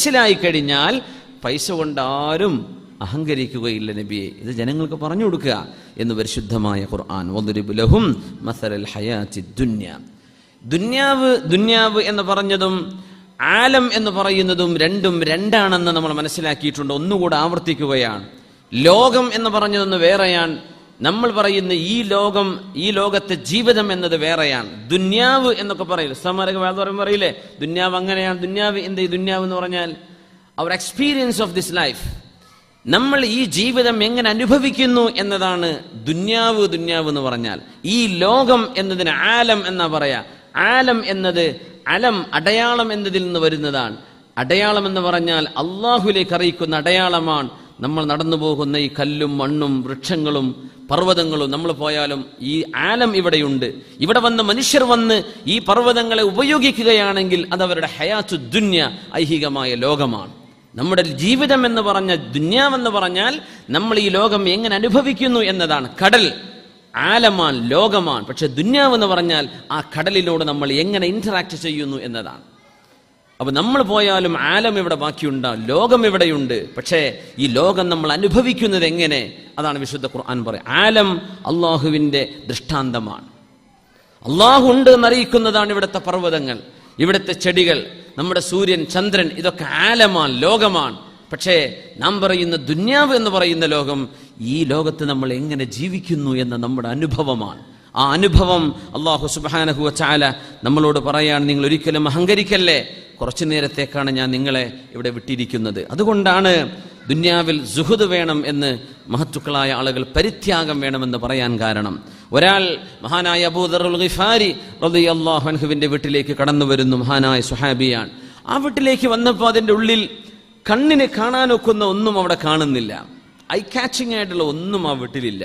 മനസ്സിലായി കഴിഞ്ഞാൽ പൈസ കൊണ്ടാരും അഹങ്കരിക്കുകയില്ല നബിയെ. ഇത് ജനങ്ങൾക്ക് പറഞ്ഞു കൊടുക്കുക എന്ന് പരിശുദ്ധമായ ഖുർആൻ. വദ്രിബ് ലഹും മസലൽ ഹയാത്തി ദുനിയ. ദുന്യാവ് എന്ന് പറഞ്ഞതും ആലം എന്ന് പറയുന്നതും രണ്ടും രണ്ടാണെന്ന് നമ്മൾ മനസ്സിലാക്കിയിട്ടുണ്ട്. ഒന്നുകൂടെ ആവർത്തിക്കുകയാണ്. ലോകം എന്ന് പറഞ്ഞതൊന്ന് വേറെയാണ്. നമ്മൾ പറയുന്ന ഈ ലോകത്തെ ജീവിതം എന്നത് വേറെയാണ്. ദുന്യാവ് എന്നൊക്കെ പറയില്ല, സമരക വേദം പറയില്ലേ, ദുന്യാവ് അങ്ങനെയാണ്. ദുന്യാവ് എന്ത്? ഈ ദുന്യാവ് എന്ന് പറഞ്ഞാൽ അവർ എക്സ്പീരിയൻസ് ഓഫ് ദിസ് ലൈഫ്, നമ്മൾ ഈ ജീവിതം എങ്ങനെ അനുഭവിക്കുന്നു എന്നതാണ് ദുന്യാവ് എന്ന് പറഞ്ഞാൽ. ഈ ലോകം എന്നതിന് ആലം എന്നാ പറയാ. ആലം എന്നത് അടയാളം എന്നതിൽ നിന്ന് വരുന്നതാണ്. അടയാളം എന്ന് പറഞ്ഞാൽ അള്ളാഹുലേക്ക് അറിയിക്കുന്ന അടയാളമാണ്. നമ്മൾ നടന്നു പോകുന്ന ഈ കല്ലും മണ്ണും വൃക്ഷങ്ങളും പർവ്വതങ്ങളും നമ്മൾ പോയാലും ഈ ആലം ഇവിടെയുണ്ട്. ഇവിടെ വന്ന് മനുഷ്യർ വന്ന് ഈ പർവ്വതങ്ങളെ ഉപയോഗിക്കുകയാണെങ്കിൽ അത് അവരുടെ ഹയാത്തു ദുന്യ, ഐഹികമായ ലോകമാണ്. നമ്മുടെ ജീവിതം എന്ന് പറഞ്ഞ ദുന്യാവെന്ന് പറഞ്ഞാൽ നമ്മൾ ഈ ലോകം എങ്ങനെ അനുഭവിക്കുന്നു എന്നതാണ്. കടൽ ആലമാണ്, ലോകമാണ്. പക്ഷെ ദുന്യാവെന്ന് പറഞ്ഞാൽ ആ കടലിനോട് നമ്മൾ എങ്ങനെ ഇന്ററാക്ട് ചെയ്യുന്നു എന്നതാണ്. അപ്പൊ നമ്മൾ പോയാലും ആലം ഇവിടെ ബാക്കിയുണ്ടാവും, ലോകം ഇവിടെയുണ്ട്. പക്ഷേ ഈ ലോകം നമ്മൾ അനുഭവിക്കുന്നത് എങ്ങനെ? അതാണ് വിശുദ്ധ ഖുർആൻ പറയുന്നത്. ആലം അള്ളാഹുവിന്റെ ദൃഷ്ടാന്തമാണ്. അള്ളാഹു ഉണ്ട് എന്നറിയിക്കുന്നതാണ് ഇവിടുത്തെ പർവ്വതങ്ങൾ, ഇവിടുത്തെ ചെടികൾ, നമ്മുടെ സൂര്യൻ, ചന്ദ്രൻ. ഇതൊക്കെ ആലമാണ്, ലോകമാണ്. പക്ഷേ നാം പറയുന്ന ദുന്യാവ് എന്ന് പറയുന്ന ലോകം, ഈ ലോകത്ത് നമ്മൾ എങ്ങനെ ജീവിക്കുന്നു എന്ന നമ്മുടെ അനുഭവമാണ്. ആ അനുഭവം അല്ലാഹു സുബ്ഹാനഹു വ തആല നമ്മളോട് പറയാണ്, നിങ്ങൾ ഒരിക്കലും അഹങ്കരിക്കല്ലേ, കുറച്ചു നേരത്തേക്കാണ് ഞാൻ നിങ്ങളെ ഇവിടെ വിട്ടിരിക്കുന്നത്. അതുകൊണ്ടാണ് ദുന്യാവിൽ സുഹുദ് വേണം എന്ന് മഹത്തുക്കളായ ആളുകൾ, പരിത്യാഗം വേണമെന്ന് പറയാൻ കാരണം. ഒരാൾ മഹാനായ അബൂദറുൽ ഗിഫാരി റളിയല്ലാഹു അൻഹുവിന്റെ വീട്ടിലേക്ക് കടന്നു വരുന്നു. മഹാനായ സ്വഹാബിയാണ്. ആ വീട്ടിലേക്ക് വന്നപ്പോൾ അതിൻ്റെ ഉള്ളിൽ കണ്ണിന് കാണാനൊക്കുന്ന ഒന്നും അവിടെ കാണുന്നില്ല. ഐ കാച്ചിങ് ആയിട്ടുള്ള ഒന്നും ആ വീട്ടിലില്ല.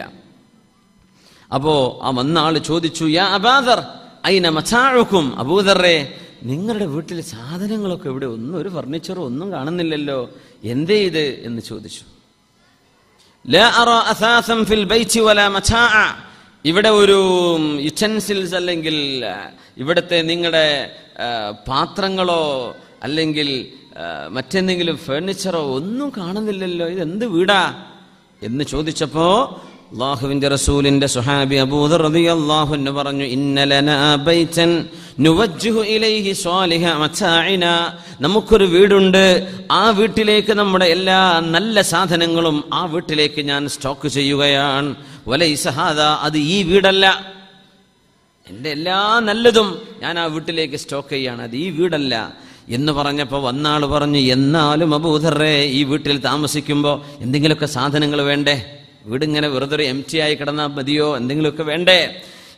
അപ്പോ ആ വന്ന ആള് ചോദിച്ചു, യാ അബൂദർ ഐന മതാഉകും, അബൂദറേ നിങ്ങളുടെ വീട്ടിൽ സാധനങ്ങളൊക്കെ ഇവിടെ, ഒന്നും ഒരു ഫർണിച്ചറോ ഒന്നും കാണുന്നില്ലല്ലോ, എന്തേ ഇത് എന്ന് ചോദിച്ചു. ലാ അറാ അസാസൻ ഫിൽ ബൈതി വലാ മതാഅ, ഇവിടെ ഒരു യുറ്റൻസിൽസ് അല്ലെങ്കിൽ ഇവിടുത്തെ നിങ്ങളുടെ പാത്രങ്ങളോ അല്ലെങ്കിൽ മറ്റെന്തെങ്കിലും ഫർണിച്ചറോ ഒന്നും കാണുന്നില്ലല്ലോ, ഇതെന്ത് വീടാ എന്ന് ചോദിച്ചപ്പോ അല്ലാഹുവിന്റെ റസൂലിന്റെ സ്വഹാബി അബൂദർ റളിയല്ലാഹു അൻഹു പറഞ്ഞു, ഇന്ന ലനാ ബൈതൻ നുവജ്ജിഹു ഇലൈഹി സ്വാലിഹ മതാഇനാ, നമുക്കൊരു വീടുണ്ട്, ആ വീട്ടിലേക്ക് നമ്മുടെ എല്ലാ നല്ല സാധനങ്ങളും ആ വീട്ടിലേക്ക് ഞാൻ സ്റ്റോക്ക് ചെയ്യുകയാണ്. വലൈസ ഹാദാ, അത് ഈ വീടല്ല, എൻ്റെ എല്ലാ നല്ലതും ഞാൻ ആ വീട്ടിലേക്ക് സ്റ്റോക്ക് ചെയ്യാണ്, അത് ഈ വീടല്ല എന്ന് പറഞ്ഞപ്പോൾ വന്നാൾ പറഞ്ഞു, എന്നാലും അബൂദറേ ഈ വീട്ടിൽ താമസിക്കുമ്പോൾ എന്തെങ്കിലുമൊക്കെ സാധനങ്ങൾ വേണ്ടേ, വീടിങ്ങനെ വെറുതെ എംറ്റി ആയി കിടന്നാൽ മതിയോ, എന്തെങ്കിലുമൊക്കെ വേണ്ടേ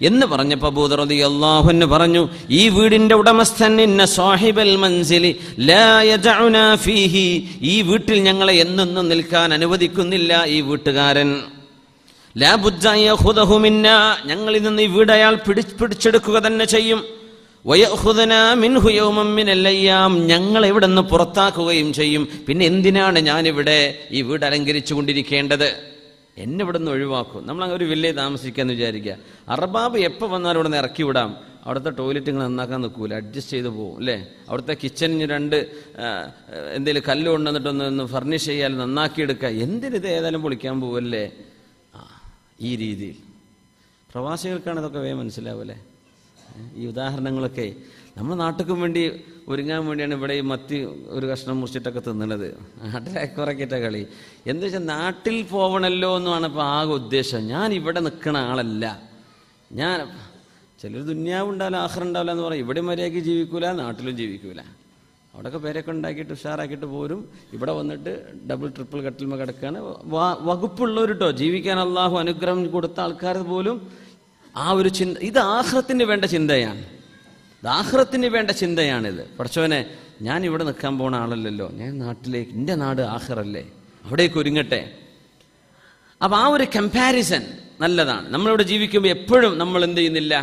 എന്ന് പറഞ്ഞപ്പോൾ അബൂദർ റളിയല്ലാഹു അൻഹു പറഞ്ഞു, ഈ വീടിന്റെ ഉടമസ്ഥൻ ഇന്ന സാഹിബൽ മൻസിലി ലാ യദഉനാ ഫീഹി, ഈ വീട്ടിൽ ഞങ്ങളെ എന്നെന്നും നിൽക്കാൻ അനുവദിക്കുന്നില്ല ഈ വീട്ടുകാരൻ. ലാ ബുദ്ദ യഖുദഹു മിന്നാ, ഞങ്ങളിൽ നിന്ന് ഈ വീട് അയാൾ പിടിച്ചെടുക്കുക തന്നെ ചെയ്യും. വയഖുദനാ മിൻഹു യൗമൻ മിനൽ അയ്യാം, ഞങ്ങൾ ഇവിടെ നിന്ന് പുറത്താക്കുകയും ചെയ്യും. പിന്നെ എന്തിനാണ് ഞാനിവിടെ ഈ വീട് അലങ്കരിച്ചു കൊണ്ടിരിക്കേണ്ടത്? എന്നെ ഇവിടെ നിന്ന് ഒഴിവാക്കും. നമ്മൾ ഒരു വില്ലേജ് താമസിക്കാന്ന് വിചാരിക്കുക, അർബാബ് എപ്പോൾ വന്നാലും ഇവിടെ നിന്ന് ഇറക്കി വിടാം, അവിടുത്തെ ടോയ്ലറ്റുകൾ നന്നാക്കാൻ നിൽക്കൂല, അഡ്ജസ്റ്റ് ചെയ്ത് പോകും അല്ലേ. അവിടുത്തെ കിച്ചണിന് രണ്ട് എന്തെങ്കിലും കല്ല് കൊണ്ടുവന്നിട്ടൊന്ന് ഫർണിഷ് ചെയ്യാൻ നന്നാക്കിയെടുക്കുക, എന്തിനിത് ഏതായാലും പൊളിക്കാൻ പോവല്ലേ. ഈ രീതിയിൽ പ്രവാസികൾക്കാണ് ഇതൊക്കെ വേഗം മനസ്സിലാവല്ലേ. ഈ ഉദാഹരണങ്ങളൊക്കെ നമ്മുടെ നാട്ടിലും വേണ്ടി ഒരുങ്ങാൻ വേണ്ടിയാണ് ഇവിടെ ഈ മത്തി ഒരു കഷ്ണം മുറിച്ചിട്ടൊക്കെ തിന്നണത്. നാട്ടിലേക്കുറക്കിട്ട കളി എന്താ വെച്ചാൽ നാട്ടിൽ പോവണല്ലോ എന്നാണ് ഇപ്പോൾ ആകെ ഉദ്ദേശം. ഞാൻ ഇവിടെ നിൽക്കണ ആളല്ല. ഞാൻ ചിലർ ദുന്യാവുണ്ടാവില്ല ആഖിറണ്ടാവില്ല എന്ന് പറയും. ഇവിടെ മര്യാദയ്ക്ക് ജീവിക്കൂല, നാട്ടിലും ജീവിക്കൂല. അവിടെയൊക്കെ പേരൊക്കെ ഉണ്ടാക്കിയിട്ട് ഉഷാറാക്കിയിട്ട് പോരും. ഇവിടെ വന്നിട്ട് ഡബിൾ ട്രിപ്പിൾ കട്ടിൽമ കിടക്കുകയാണ്. വകുപ്പുള്ളവർ കേട്ടോ, ജീവിക്കാൻ അള്ളാഹു അനുഗ്രഹം കൊടുത്ത ആൾക്കാർ പോലും ആ ഒരു ചിന്ത, ഇത് ആഖിറത്തിന് വേണ്ട ചിന്തയാണ്. ആഖിറത്തിന് വേണ്ട ചിന്തയാണിത്. പഠിച്ചവനെ, ഞാൻ ഇവിടെ നിൽക്കാൻ പോണ ആളല്ലല്ലോ, ഞാൻ നാട്ടിലേക്ക്, എൻ്റെ നാട് ആഖിറല്ലേ, അവിടേക്ക് ഒരുങ്ങട്ടെ. അപ്പം ആ ഒരു കമ്പാരിസൺ നല്ലതാണ്. നമ്മളിവിടെ ജീവിക്കുമ്പോൾ എപ്പോഴും നമ്മൾ എന്ത് ചെയ്യുന്നില്ല,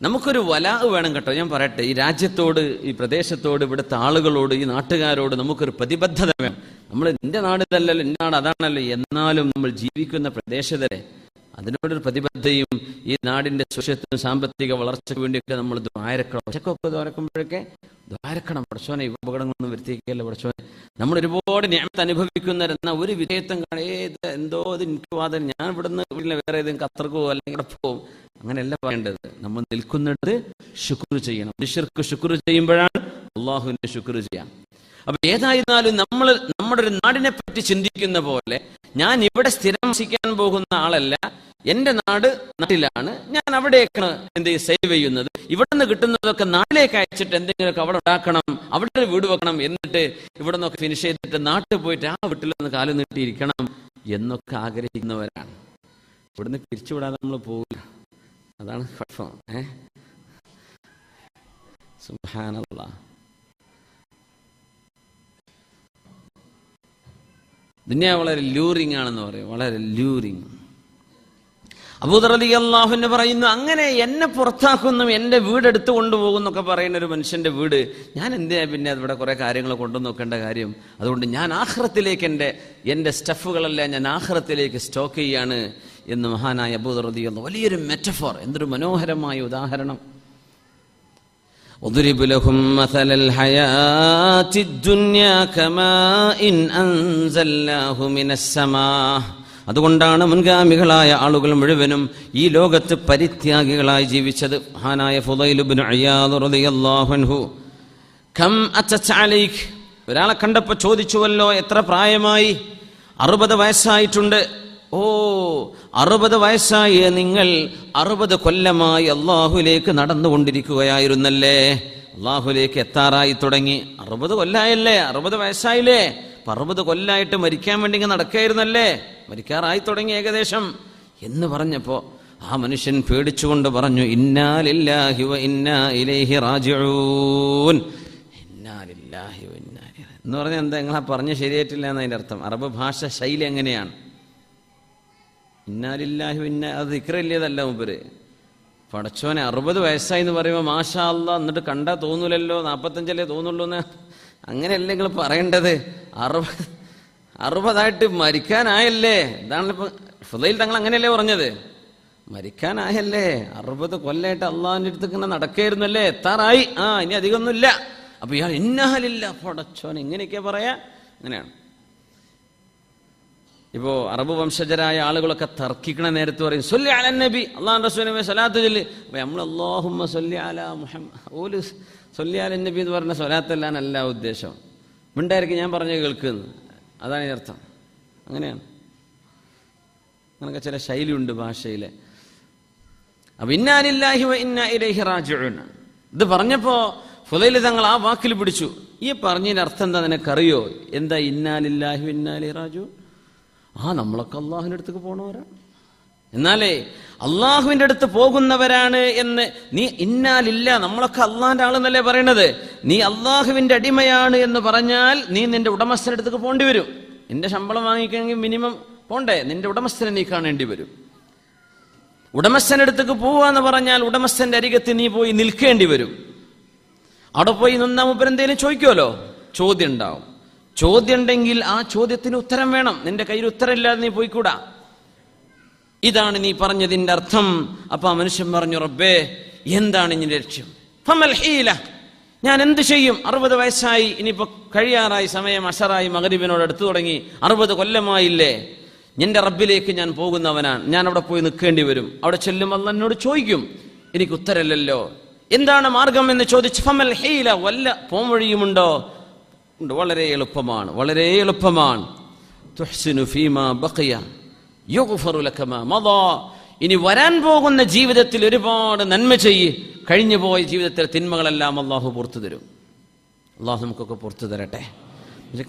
നമുക്കൊരു വലാഹ് വേണം കേട്ടോ. ഞാൻ പറയട്ടെ, ഈ രാജ്യത്തോട്, ഈ പ്രദേശത്തോട്, ഇവിടുത്തെ ആളുകളോട്, ഈ നാട്ടുകാരോട് നമുക്കൊരു പ്രതിബദ്ധത വേണം. നമ്മൾ എൻ്റെ നാട് ഇതല്ലല്ലോ, എൻ്റെ നാട് അതാണല്ലോ, എന്നാലും നമ്മൾ ജീവിക്കുന്ന പ്രദേശത്തെ അതിനോടൊരു പ്രതിബദ്ധതയും ഈ നാടിന്റെ സുരക്ഷത്തിനും സാമ്പത്തിക വളർച്ചയ്ക്ക് വേണ്ടിയൊക്കെ നമ്മൾ ദ്വാരക്കണം. ഒറ്റക്കൊക്കെ ദ്വാരക്കുമ്പോഴൊക്കെ ദ്വാരക്കണം. പഠിച്ചോനെ ഈ അപകടങ്ങളൊന്നും വരുത്തിയേക്കല്ല പഠിച്ചോനെ. നമ്മൾ ഒരുപാട് നിഅമത്ത് അനുഭവിക്കുന്ന ഒരു വിധേയത്വം എന്തോ ഇത് എനിക്ക് വാദം, ഞാൻ ഇവിടുന്ന് വേറെ ഏതെങ്കിലും ഖത്തർക്കോ അല്ലെങ്കിൽ പോകും, അങ്ങനെയല്ല പറയേണ്ടത്. നമ്മൾ നിൽക്കുന്നിടത്ത് ശുക്ർ ചെയ്യണം. മനുഷ്യർക്ക് ശുക്ർ ചെയ്യുമ്പോഴാണ് അള്ളാഹുവിന്റെ ശുക്ർ ചെയ്യാം. അപ്പൊ ഏതായിരുന്നാലും നമ്മൾ നമ്മുടെ ഒരു നാടിനെ പറ്റി ചിന്തിക്കുന്ന പോലെ, ഞാൻ ഇവിടെ സ്ഥിരമസിക്കാൻ പോകുന്ന ആളല്ല, എന്റെ നാട്ടിലാണ്, ഞാൻ അവിടേക്കാണ് സേവ് ചെയ്യുന്നത്. ഇവിടെ നിന്ന് കിട്ടുന്നതൊക്കെ നാട്ടിലേക്ക് അയച്ചിട്ട് എന്തെങ്കിലുമൊക്കെ അവിടെ ഉണ്ടാക്കണം, അവിടെ ഒരു വീട് വെക്കണം, എന്നിട്ട് ഇവിടെ നിന്നൊക്കെ ഫിനിഷ് ചെയ്തിട്ട് നാട്ടിൽ പോയിട്ട് ആ വീട്ടിൽ നിന്ന് കാലു നീട്ടിയിരിക്കണം എന്നൊക്കെ ആഗ്രഹിക്കുന്നവരാണ്. ഇവിടുന്ന് പിരിച്ചുവിടാതെ നമ്മൾ പോകില്ല. അതാണ് കുഴപ്പം. സുബ്ഹാനല്ലാഹ്. ദുനിയാവ് വളരെ ലൂറിങ് ആണെന്ന് പറയും, വളരെ ലൂറിങ്. അബൂദർ റളിയല്ലാഹു അൻഹു പറയുന്നു, അങ്ങനെ എന്നെ പുറത്താക്കുന്നു, എന്റെ വീടെടുത്ത് കൊണ്ടുപോകുന്നൊക്കെ പറയുന്ന ഒരു മനുഷ്യന്റെ വീട് ഞാൻ എന്തിനാ പിന്നെ ഇവിടെ കുറെ കാര്യങ്ങൾ കൊണ്ടു നോക്കേണ്ട കാര്യം? അതുകൊണ്ട് ഞാൻ ആഖിറത്തിലേക്ക് എന്റെ സ്റ്റഫുകളെല്ലാം ഞാൻ ആഖിറത്തിലേക്ക് സ്റ്റോക്ക് ചെയ്യാണ് എന്ന് മഹാനായ അബൂദർ റളിയല്ലാഹു. വലിയൊരു മെറ്റഫോർ, എന്തൊരു മനോഹരമായ ഉദാഹരണം. اضرب لهم مثل الحياة الدنيا كماء أنزلناه من السماء. അതുകൊണ്ടാണ് മുൻഗാമികളായ ആളുകൾ മുഴുവനും ഈ ലോകത്ത് പരിത്യാഗികളായി ജീവിച്ചത്. മഹാനായ ഫുദൈൽ ഇബ്നു ഇയാദ് റളിയല്ലാഹു അൻഹു, കം അതത അലൈക്, ഒരാളെ കണ്ടപ്പോൾ ചോദിച്ചുവല്ലോ എത്ര പ്രായമായി? 60 വയസ്സായിട്ടുണ്ട്. ഓ, 60 വയസ്സായ നിങ്ങൾ 60 കൊല്ലമായി അള്ളാഹുലേക്ക് നടന്നുകൊണ്ടിരിക്കുകയായിരുന്നല്ലേ, അള്ളാഹുലേക്ക് എത്താറായി തുടങ്ങി. 60 കൊല്ലായല്ലേ, 60 വയസ്സായില്ലേ, 60 കൊല്ലായിട്ട് മരിക്കാൻ വേണ്ടി നടക്കായിരുന്നല്ലേ, മരിക്കാറായി തുടങ്ങി ഏകദേശം എന്ന് പറഞ്ഞപ്പോ ആ മനുഷ്യൻ പേടിച്ചുകൊണ്ട് പറഞ്ഞു, ഇന്നാ ലില്ലാഹി വ ഇന്നാ ഇലൈഹി റാജിഊൻ. ഇന്നാ ലില്ലാഹി വ ഇന്നാ ഇലൈഹി എന്ന് പറഞ്ഞാൽ എന്താ? നിങ്ങളാ പറഞ്ഞ ശരിയായിട്ടില്ല എന്നതിന്റെ അർത്ഥം. അറബ് ഭാഷ ശൈലി എങ്ങനെയാണ്? ഇന്നാ ലില്ലാഹി വ ഇന്നാ, അത് ദിക്റില്ലേതല്ല മുമ്പര്. പടച്ചോനെ 60 വയസ്സായി എന്ന് പറയുമ്പോൾ മാഷാ അല്ലാ, എന്നിട്ട് കണ്ടാ തോന്നൂലല്ലോ, 45 തോന്നുള്ളൂ എന്ന് അങ്ങനെയല്ലേ നിങ്ങൾ പറയേണ്ടത്? 60 മരിക്കാനായല്ലേ. ഇതാണ് ഇപ്പൊ ഫുദൈൽ തങ്ങൾ അങ്ങനെയല്ലേ പറഞ്ഞത്, മരിക്കാനായല്ലേ, 60 കൊല്ലായിട്ട് അള്ളാഹിന്റെ അടുത്ത് ഇങ്ങനെ നടക്കായിരുന്നല്ലേ, എത്താറായി, ഇനി അധികമൊന്നുമില്ല. അപ്പൊ ഇയാൾ ഇന്നാലില്ല, പടച്ചോൻ ഇങ്ങനെയൊക്കെ പറയാ. അങ്ങനെയാണ് ഇപ്പോ അറബ് വംശജരായ ആളുകളൊക്കെ തർക്കിക്കണ നേരത്ത് പറയും സ്വല്ലി അലൻ നബി, അള്ളാഹു റസൂലിനെ സ്വലാത്ത് ചൊല്ലി. അപ്പൊ നമ്മൾ അല്ലാഹുമ്മ സ്വല്ലി അലാ മുഹമ്മദ്, ഓല് സ്വല്ലി അലൻ നബി എന്ന് പറഞ്ഞ സ്വലാത്തല്ലാന്നല്ല ഉദ്ദേശം. മിണ്ടായിരിക്കും ഞാൻ പറഞ്ഞ കേൾക്കുന്നു, അതാണ് ഇതിനർത്ഥം. അങ്ങനെയാണ്, അങ്ങനൊക്കെ ചില ശൈലിയുണ്ട് ഭാഷയിലെ. അപ്പൊ ഇന്നാ ലില്ലാഹി വ ഇന്നാ ഇലൈഹി റാജിഊൻ ഇത് പറഞ്ഞപ്പോ ഫുദൈൽ തങ്ങൾ ആ വാക്കിൽ പിടിച്ചു. ഈ പറഞ്ഞതിന്റെ അർത്ഥം എന്താ നിനക്കറിയോ? എന്താ ഇന്നാ ലില്ലാഹി വ ഇന്നാ ഇലൈഹി റാജിഊൻ? നമ്മളൊക്കെ അള്ളാഹുവിന്റെ അടുത്തേക്ക് പോണവരാണ്. എന്നാലേ അള്ളാഹുവിന്റെ അടുത്ത് പോകുന്നവരാണ് എന്ന് നീ ഇന്നാലില്ല, നമ്മളൊക്കെ അള്ളാഹിന്റെ ആളെന്നല്ലേ പറയണത്. നീ അള്ളാഹുവിന്റെ അടിമയാണ് എന്ന് പറഞ്ഞാൽ നീ നിന്റെ ഉടമസ്ഥന്റെ അടുത്തേക്ക് പോകേണ്ടി വരും. നിന്റെ ശമ്പളം വാങ്ങിക്കണമെങ്കിൽ മിനിമം പോണ്ടേ, നിന്റെ ഉടമസ്ഥനെ നീ കാണേണ്ടി വരും. ഉടമസ്ഥന്റെ അടുത്തേക്ക് പോവാന്ന് പറഞ്ഞാൽ ഉടമസ്ഥന്റെ അരികത്ത് നീ പോയി നിൽക്കേണ്ടി വരും. അവിടെ പോയി നിന്നാ മുമ്പ് എന്തേലും ചോദിക്കുമല്ലോ, ചോദ്യം ഉണ്ടാവും. ചോദ്യം ഉണ്ടെങ്കിൽ ആ ചോദ്യത്തിന് ഉത്തരം വേണം. നിന്റെ കയ്യിൽ ഉത്തരമില്ലാതെ നീ പോയിക്കൂടാ. ഇതാണ് നീ പറഞ്ഞതിന്റെ അർത്ഥം. അപ്പൊ ആ മനുഷ്യൻ പറഞ്ഞു, റബ്ബേ എന്താണ് ഇനി ലക്ഷ്യം? ഫമൽ ഹീല, ഞാൻ എന്ത് ചെയ്യും? 60 വയസ്സായി, ഇനിയിപ്പോ കഴിയാറായി സമയം, അശറായി, മഗ്രിബിനോട് അടുത്തു തുടങ്ങി, 60 കൊല്ലമായില്ലേ, എന്റെ റബ്ബിലേക്ക് ഞാൻ പോകുന്നവനാണ്, ഞാൻ അവിടെ പോയി നിൽക്കേണ്ടി വരും. അവിടെ ചെല്ലും അല്ലാഹ് എന്നോട് ചോദിക്കും, എനിക്ക് ഉത്തരമില്ലല്ലോ, എന്താണ് മാർഗം എന്ന് ചോദിച്ചു. ഫമൽ ഹീല, വല്ല പോംവഴിയുമുണ്ടോ? ഉണ്ട്, വളരെ എളുപ്പമാണ്, വളരെ എളുപ്പമാണ്. തുഹ്സിനു ഫീമാ ബഖിയ യുഗ്ഫറു ലക മാ മദാ, ഇനി വരാൻ പോകുന്ന ജീവിതത്തിൽ ഒരുപാട് നന്മ ചെയ്യ്, കഴിഞ്ഞു പോയ ജീവിതത്തിലെ തിന്മകളെല്ലാം അള്ളാഹു പുറത്തു തരും. അള്ളാഹു നമുക്കൊക്കെ പുറത്തു തരട്ടെ.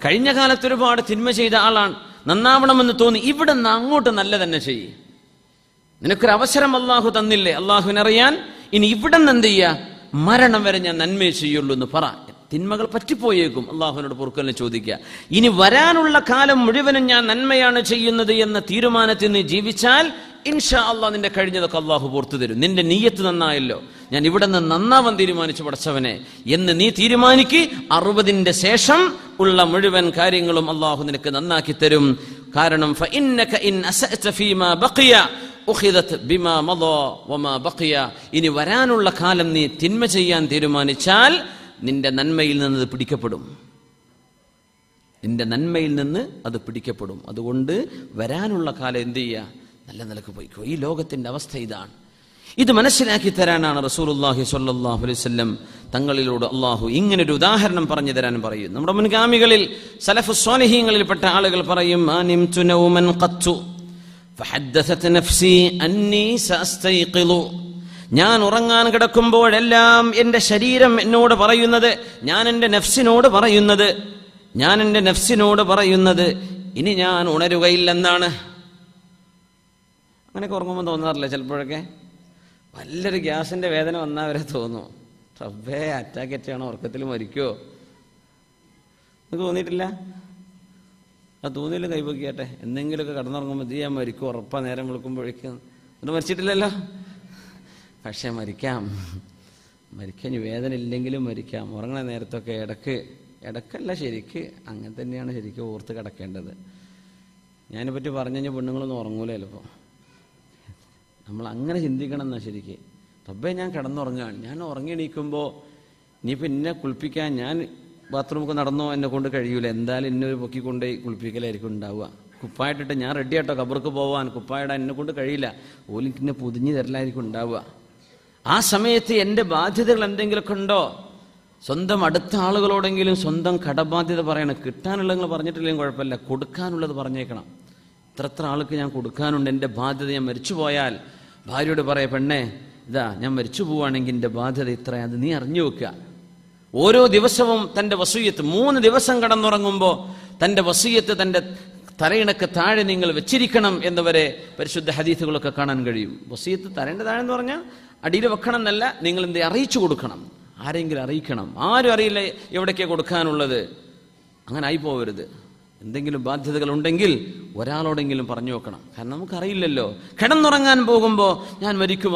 കഴിഞ്ഞ കാലത്ത് ഒരുപാട് തിന്മ ചെയ്ത ആളാണ്, നന്നാവണമെന്ന് തോന്നി, ഇവിടെ നിന്ന് അങ്ങോട്ട് നല്ല തന്നെ ചെയ്യ്. നിനക്കൊരു അവസരം അള്ളാഹു തന്നില്ലേ, അള്ളാഹുവിനറിയാൻ. ഇനി ഇവിടെ നിന്ന് എന്ത് ചെയ്യുക? മരണം വരെ ഞാൻ നന്മയെ ചെയ്യുള്ളൂ എന്ന് പറ. തിന്മകൾ പറ്റിപ്പോയേക്കും, അള്ളാഹുവിനോട് പൊറുക്കലിനെ ചോദിക്കുക. ഇനി വരാനുള്ള കാലം മുഴുവനും ഞാൻ നന്മയാണ് ചെയ്യുന്നത് എന്ന തീരുമാനത്തിൽ നീ ജീവിച്ചാൽ ഇൻഷാ അള്ളാഹ് നിന്റെ കഴിഞ്ഞതൊക്കെ അള്ളാഹു പുറത്തു തരും. നിന്റെ നീയത്ത് നന്നായല്ലോ, ഞാൻ ഇവിടെ നിന്ന് നന്നാവാൻ തീരുമാനിച്ചു പടച്ചവനെ എന്ന് നീ തീരുമാനിക്ക്. 60ന്റെ ശേഷം ഉള്ള മുഴുവൻ കാര്യങ്ങളും അള്ളാഹു നിനക്ക് നന്നാക്കി തരും. കാരണം ഫഇന്നക ഇൻ അസഅത ഫീമാ ബഖിയ ഉഖിദത് ബിമാ മദാ വമാ ബഖിയ, ഇനി വരാനുള്ള കാലം നീ തിന്മ ചെയ്യാൻ തീരുമാനിച്ചാൽ നിന്റെ നന്മയിൽ നിന്ന് അത് പിടിക്കപ്പെടും. നിന്റെ നന്മയിൽ നിന്ന് അത് പിടിക്കപ്പെടും. അതുകൊണ്ട് വരാനുള്ള കാലം എന്ത് ചെയ്യുക? നല്ല നിലക്ക് പോയിക്കോ. ഈ ലോകത്തിന്റെ അവസ്ഥ ഇതാണ്. ഇത് മനസ്സിലാക്കി തരാനാണ് റസൂലുള്ളാഹി സ്വല്ലല്ലാഹു അലൈഹി വസല്ലം തങ്ങളിലൂടെ അള്ളാഹു ഇങ്ങനൊരു ഉദാഹരണം പറഞ്ഞു തരാൻ പറയും. നമ്മുടെ മുൻഗാമികളിൽ സലഫു സ്വാലിഹീങ്ങളിൽപ്പെട്ട ആളുകൾ പറയും, അനിംതു നൗമൻ ഖത്തു ഫഹദ്ദസത് നഫ്സി അന്നി സഅസ്തൈഖിളു. ഞാൻ ഉറങ്ങാൻ കിടക്കുമ്പോഴെല്ലാം എൻ്റെ ശരീരം എന്നോട് പറയുന്നത്, ഞാൻ എൻ്റെ നഫ്സിനോട് പറയുന്നത് ഇനി ഞാൻ ഉണരുകയില്ലെന്നാണ്. അങ്ങനെയൊക്കെ ഉറങ്ങുമ്പോൾ തോന്നാറില്ല ചിലപ്പോഴൊക്കെ? വല്ലൊരു ഗ്യാസിന്റെ വേദന വന്നാൽ വരെ തോന്നും, റബ്ബേ അറ്റാക്ക് ഏറ്റാണോ, ഉറക്കത്തിൽ മരിക്കുമോ? നിങ്ങൾക്ക് തോന്നിയിട്ടില്ല? ആ തോന്നിയില്ല കൈപ്പൊക്കിയാട്ടെ. എന്തെങ്കിലുമൊക്കെ കിടന്നുറങ്ങുമ്പോൾ ഞാൻ മരിക്കും ഉറപ്പാ, നേരം വിളിക്കുമ്പോഴേക്കും. എന്നിട്ട് മരിച്ചിട്ടില്ലല്ലോ. പക്ഷെ മരിക്കാൻ വേദന ഇല്ലെങ്കിലും മരിക്കാം. ഉറങ്ങണ നേരത്തൊക്കെ ഇടക്കല്ല, ശരിക്ക് അങ്ങനെ തന്നെയാണ് ശരിക്കും ഓർത്ത് കിടക്കേണ്ടത്. ഞാനെപ്പറ്റി പറഞ്ഞു കഴിഞ്ഞാൽ പെണ്ണുങ്ങളൊന്നും ഉറങ്ങൂല ചിലപ്പോൾ. നമ്മൾ അങ്ങനെ ചിന്തിക്കണം എന്നാ ശരിക്ക്. റബ്ബേ ഞാൻ കിടന്നുറങ്ങുകയാണ്, ഞാൻ ഉറങ്ങി എണീക്കുമ്പോൾ ഇനിയിപ്പോൾ എന്നെ കുളിപ്പിക്കാൻ ഞാൻ ബാത്റൂമൊക്കെ നടന്നോ എന്നെ കൊണ്ട് കഴിയൂല, എന്തായാലും എന്നെ പൊക്കിക്കൊണ്ട് കുളിപ്പിക്കലായിരിക്കും ഉണ്ടാവുക. കുപ്പായിട്ടിട്ട് ഞാൻ റെഡി ആട്ടോ ഖബർക്ക് പോവാൻ, കുപ്പായിടാൻ എന്നെ കൊണ്ട് കഴിയില്ല, ഓലിനെ പൊതിഞ്ഞ് തരലായിരിക്കും ഉണ്ടാവുക. ആ സമയത്ത് എൻ്റെ ബാധ്യതകൾ എന്തെങ്കിലുമൊക്കെ ഉണ്ടോ? സ്വന്തം അടുത്ത ആളുകളോടെങ്കിലും സ്വന്തം കടബാധ്യത പറയണം. കിട്ടാനുള്ളത് പറഞ്ഞിട്ടില്ലെങ്കിൽ കുഴപ്പമില്ല, കൊടുക്കാനുള്ളത് പറഞ്ഞേക്കണം. ഇത്ര ആൾക്ക് ഞാൻ കൊടുക്കാനുണ്ട്, എൻ്റെ ബാധ്യത, ഞാൻ മരിച്ചു പോയാൽ ഭാര്യയോട് പറയാ, പെണ്ണേ ഇതാ ഞാൻ മരിച്ചു പോവുകയാണെങ്കിൽ എൻ്റെ ബാധ്യത ഇത്ര, അത് നീ അറിഞ്ഞു വെക്കുക. ഓരോ ദിവസവും തൻ്റെ വസൂയത്ത് 3 ദിവസം കടന്നുറങ്ങുമ്പോൾ തൻ്റെ വസൂയത്ത് തൻ്റെ തലയിണക്ക് താഴെ നിങ്ങൾ വെച്ചിരിക്കണം എന്നവരെ പരിശുദ്ധ ഹദീസുകളൊക്കെ കാണാൻ കഴിയും. വസീയത്ത് തലേൻ്റെ താഴെ എന്ന് പറഞ്ഞാൽ അടിയിൽ വെക്കണം എന്നല്ല, നിങ്ങൾ എന്ത് അറിയിച്ചു കൊടുക്കണം, ആരെങ്കിലും അറിയിക്കണം. ആരും അറിയില്ല എവിടേക്കാണ് കൊടുക്കാനുള്ളത്. അങ്ങനെ ആയി പോകരുത്. എന്തെങ്കിലും ബാധ്യതകൾ ഉണ്ടെങ്കിൽ ഒരാളോടെങ്കിലും പറഞ്ഞു വെക്കണം. കാരണം നമുക്കറിയില്ലല്ലോ, കിടന്നുറങ്ങാൻ പോകുമ്പോൾ ഞാൻ മരിക്കും.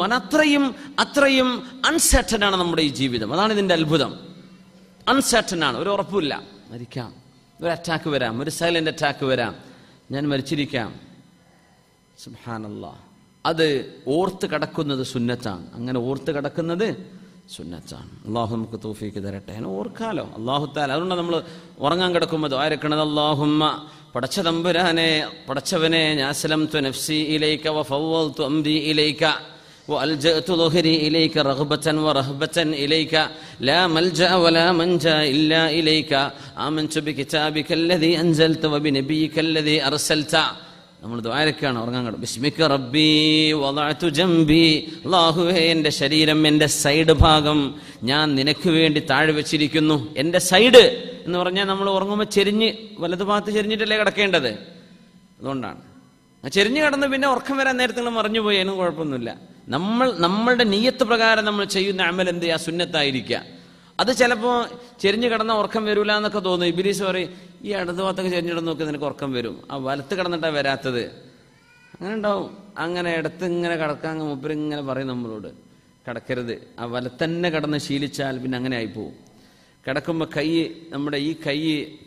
അത്രയും അൺസർട്ടൻ ആണ് നമ്മുടെ ഈ ജീവിതം. അതാണ് ഇതിൻ്റെ അത്ഭുതം. അൺസർട്ടൻ ആണ്, ഒരു ഉറപ്പില്ല. മരിക്കാം, ഒരു അറ്റാക്ക് വരാം, ഒരു സൈലന്റ് അറ്റാക്ക് വരാം, ഞാൻ മരിച്ചിരിക്കാം. സുബ്ഹാനല്ലാഹ്. അത് ഓർത്ത് കിടക്കുന്നത് സുന്നത്താണ്. അങ്ങനെ ഓർത്ത് കിടക്കുന്നത് സുന്നത്താണ്. അള്ളാഹു നമുക്ക് തൗഫീക്ക് തരട്ടെ. അങ്ങനെ ഓർക്കാലോ അള്ളാഹു തആല. അതുകൊണ്ട് നമ്മൾ ഉറങ്ങാൻ കിടക്കുമ്പോൾ ദുആ ഇരക്കണത്, അല്ലാഹുമ്മ പടച്ച തമ്പുരാനെ, പടച്ചവനെ, ഞാൻ അസ്ലംതു നഫ്സി ഇലൈക വഫവ്വൽതു അംരി ഇലൈക വഅൽജഅതു ളുഹരി ഇലൈക റഗ്ബതൻ വറഹബതൻ ഇലൈക ലാ മൽജഅ വലാ മൻജാ ഇല്ലാ ഇലൈക ആമൻതു ബികിതാബികല്ലദീ അൻസൽത വബിനബിയികല്ലദീ അർസൽത. നമ്മൾ ദ്വാരക്കാണ് ഉറങ്ങാൻ കിടക്കും. ബിസ്മിക റബ്ബി വദഅതു ജംബി. അല്ലാഹുവേ, എൻ്റെ ശരീരം, എൻ്റെ സൈഡ് ഭാഗം ഞാൻ നിനക്ക് വേണ്ടി താഴെ വെച്ചിരിക്കുന്നു. എൻ്റെ സൈഡ് എന്ന് പറഞ്ഞാൽ നമ്മൾ ഉറങ്ങുമ്പോൾ ചെരിഞ്ഞ് വലതു ഭാഗത്ത് ചെരിഞ്ഞിട്ടല്ലേ കിടക്കേണ്ടത്. അതുകൊണ്ടാണ് ചെരിഞ്ഞ് കിടന്ന് പിന്നെ ഉറക്കം വരാൻ നേരത്തെ നിങ്ങൾ മറിഞ്ഞുപോയി, അതിനും കുഴപ്പമൊന്നുമില്ല. നമ്മളുടെ നിയ്യത്ത് പ്രകാരം നമ്മൾ ചെയ്യുന്ന അമൽ എന്ത് ചെയ്യുക? സുന്നത്തായിരിക്കുക. അത് ചിലപ്പോൾ ചെരിഞ്ഞ് കിടന്ന ഉറക്കം വരൂല എന്നൊക്കെ തോന്നും. ഇബ്ലീസ് പറയും, ഈ ഇടതു ഭാഗത്തൊക്കെ ചെരിഞ്ഞിടന്ന് നോക്കി നിനക്ക് ഉറക്കം വരും, ആ വലത്ത് കിടന്നിട്ടാണ് വരാത്തത്. അങ്ങനെ ഉണ്ടാവും. അങ്ങനെ ഇടത്ത് ഇങ്ങനെ കിടക്കാൻ മുപ്പരിങ്ങനെ പറയും നമ്മളോട്, കിടക്കരുത്. ആ വലത്തന്നെ കിടന്ന് ശീലിച്ചാൽ പിന്നെ അങ്ങനെ ആയിപ്പോവും. കിടക്കുമ്പോൾ നമ്മുടെ ഈ കൈ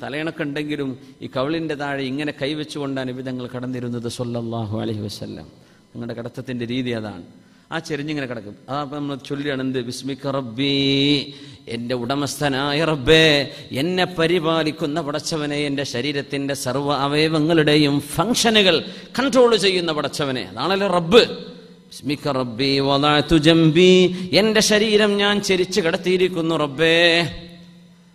തലയിണക്കുണ്ടെങ്കിലും ഈ കവിളിൻ്റെ താഴെ ഇങ്ങനെ കൈ വെച്ചുകൊണ്ടാണ് നബി കടന്നിരുന്നത് സ്വല്ലല്ലാഹു അലൈഹി വസല്ലം. നിങ്ങളുടെ കിടത്തത്തിൻ്റെ രീതി അതാണ്. ആ ചെരിഞ്ഞിങ്ങനെ കിടക്കും. അതപ്പോൾ നമ്മൾ ചൊല്ലിയാണ് എന്ത്? ബിസ്മിക റബ്ബി, എൻ്റെ ഉടമസ്ഥനായ റബ്ബേ, എന്നെ പരിപാലിക്കുന്ന പടച്ചവനെ, എൻ്റെ ശരീരത്തിൻ്റെ സർവ്വ അവയവങ്ങളുടെയും ഫംഗ്ഷനുകൾ കൺട്രോൾ ചെയ്യുന്ന പടച്ചവനെ, അതാണല്ലോ റബ്ബ്. ബിസ്മിക റബ്ബി വദഅതു ജംബി, എൻ്റെ ശരീരം ഞാൻ ചെരിച്ച് കിടത്തിയിരിക്കുന്നു റബ്ബേ.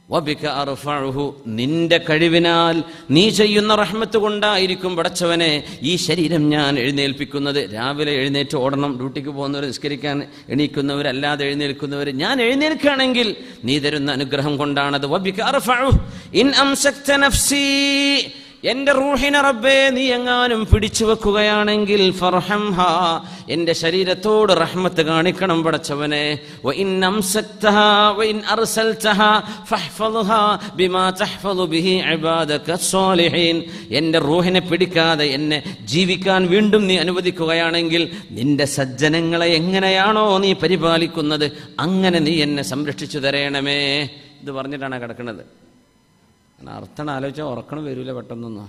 വബിക അർഫഉഹു, നിന്റെ കഴിവിനാൽ നീ ചെയ്യുന്ന റഹ്മത്ത് കൊണ്ടായിരിക്കും പടച്ചവനെ ഈ ശരീരം ഞാൻ എഴുന്നേൽപ്പിക്കുന്നത്. രാവിലെ എഴുന്നേറ്റ് ഓടണം, ഡ്യൂട്ടിക്ക് പോകുന്നവർ, നിസ്കരിക്കാൻ എണീക്കുന്നവരല്ലാതെ എഴുന്നേൽക്കുന്നവർ, ഞാൻ എഴുന്നേൽക്കുകയാണെങ്കിൽ നീ തരുന്ന അനുഗ്രഹം കൊണ്ടാണത്. വബിക അർഫഉഹു ഇൻ അംസക്ത നഫ്സി, എൻ്റെ റൂഹിനെ റബ്ബേ നീ എങ്ങാനും പിടിച്ചു വെക്കുകയാണെങ്കിൽ ഫർഹംഹാ, എൻ്റെ ശരീരത്തോട് റഹ്മത്ത് കാണിക്കണം പടച്ചവനെ. വഇൻ അംസക്തഹാ വഇൻ അർസൽതഹാ ഫഹ്ഫദ്ഹാ ബിമാ തഹ്ഫദു ബിഹി ഇബാദക സ്വാലിഹീൻ, എൻ്റെ റൂഹിനെ പിടിക്കാതെ എന്നെ ജീവിക്കാൻ വീണ്ടും നീ അനുവദിക്കുകയാണെങ്കിൽ നിന്റെ സജ്ജനങ്ങളെ എങ്ങനെയാണോ നീ പരിപാലിക്കുന്നത് അങ്ങനെ നീ എന്നെ സംരക്ഷിച്ചു തരേണമേ. ഇത് പറഞ്ഞിട്ടാണ് കിടക്കുന്നത്. അർത്ഥം ആലോചിച്ചാൽ ഉറക്കണം വരൂല പെട്ടെന്നൊന്നും.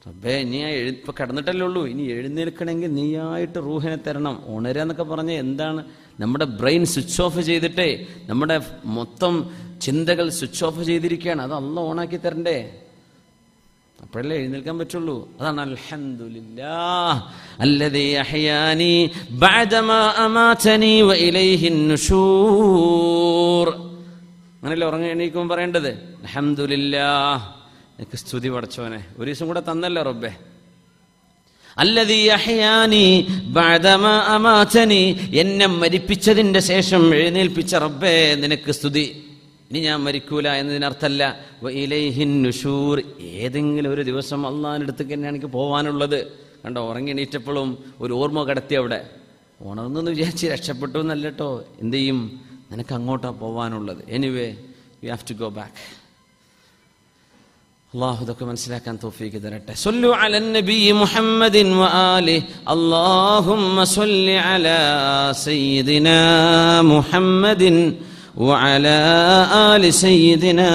റബ്ബേ നീ ഇപ്പൊ കിടന്നിട്ടല്ലേ ഉള്ളൂ, ഇനി എഴുന്നേൽക്കണമെങ്കിൽ നീയായിട്ട് റൂഹിനെ തരണം. ഉണരാന്നൊക്കെ പറഞ്ഞ് എന്താണ്? നമ്മുടെ ബ്രെയിൻ സ്വിച്ച് ഓഫ് ചെയ്തിട്ടേ, നമ്മുടെ മൊത്തം ചിന്തകൾ സ്വിച്ച് ഓഫ് ചെയ്തിരിക്കുകയാണ്. അത് അള്ളാഹ് ഓണാക്കി തരണ്ടേ, അപ്പോഴല്ലേ എഴുന്നേൽക്കാൻ പറ്റുള്ളൂ. അതാണ് അൽഹംദുലില്ലാഹ് അല്ലദീ അഹ്യാനി ബഅദമാ അമാതനി വഇലൈഹിൻ നുശൂർ. അങ്ങനെയല്ലേ ഉറങ്ങി എണീക്കുമ്പോൾ പറയേണ്ടത്. അൽഹംദുലില്ലാഹ്, എനിക്ക് സ്തുതി പടച്ചോനെ, ഒരു ദിവസം കൂടെ തന്നല്ലോ റബ്ബേ. അല്ലദീ അഹ്യാനി ബഅദമാ അമാതനി, എന്നെ മരിപ്പിച്ചതിന്റെ ശേഷം എഴുന്നേൽപ്പിച്ച റബ്ബേ നിനക്ക് സ്തുതി. ഇനി ഞാൻ മരിക്കൂല എന്നതിനർത്ഥമല്ല. വഇലൈഹിൻ നുശൂർ, ഏതെങ്കിലും ഒരു ദിവസം അള്ളാഹിന്റെ അടുത്തേക്ക് തന്നെയാണ് എനിക്ക് പോകാനുള്ളത്. കണ്ടോ, ഉറങ്ങി എണീറ്റപ്പോഴും ഒരു ഓർമ്മ കിടത്തി. അവിടെ ഉണർന്നെന്ന് വിചാരിച്ച് രക്ഷപ്പെട്ടു എന്നല്ല കേട്ടോ, എന്ത് ചെയ്യും, നിനക്ക് അങ്ങോട്ടാണ് പോകാനുള്ളത്. Anyway you have to go back. അല്ലാഹു ഇതൊക്കെ മനസ്സിലാക്കാൻ തൗഫീഖ് തരട്ടെ. സ്വല്ലു അലൻ നബി മുഹമ്മദിൻ വആലിഹി. അല്ലാഹുമ്മ സ്വല്ലി അലാ സയ്യിദിനാ മുഹമ്മദിൻ വഅലാ ആലി സയ്യിദിനാ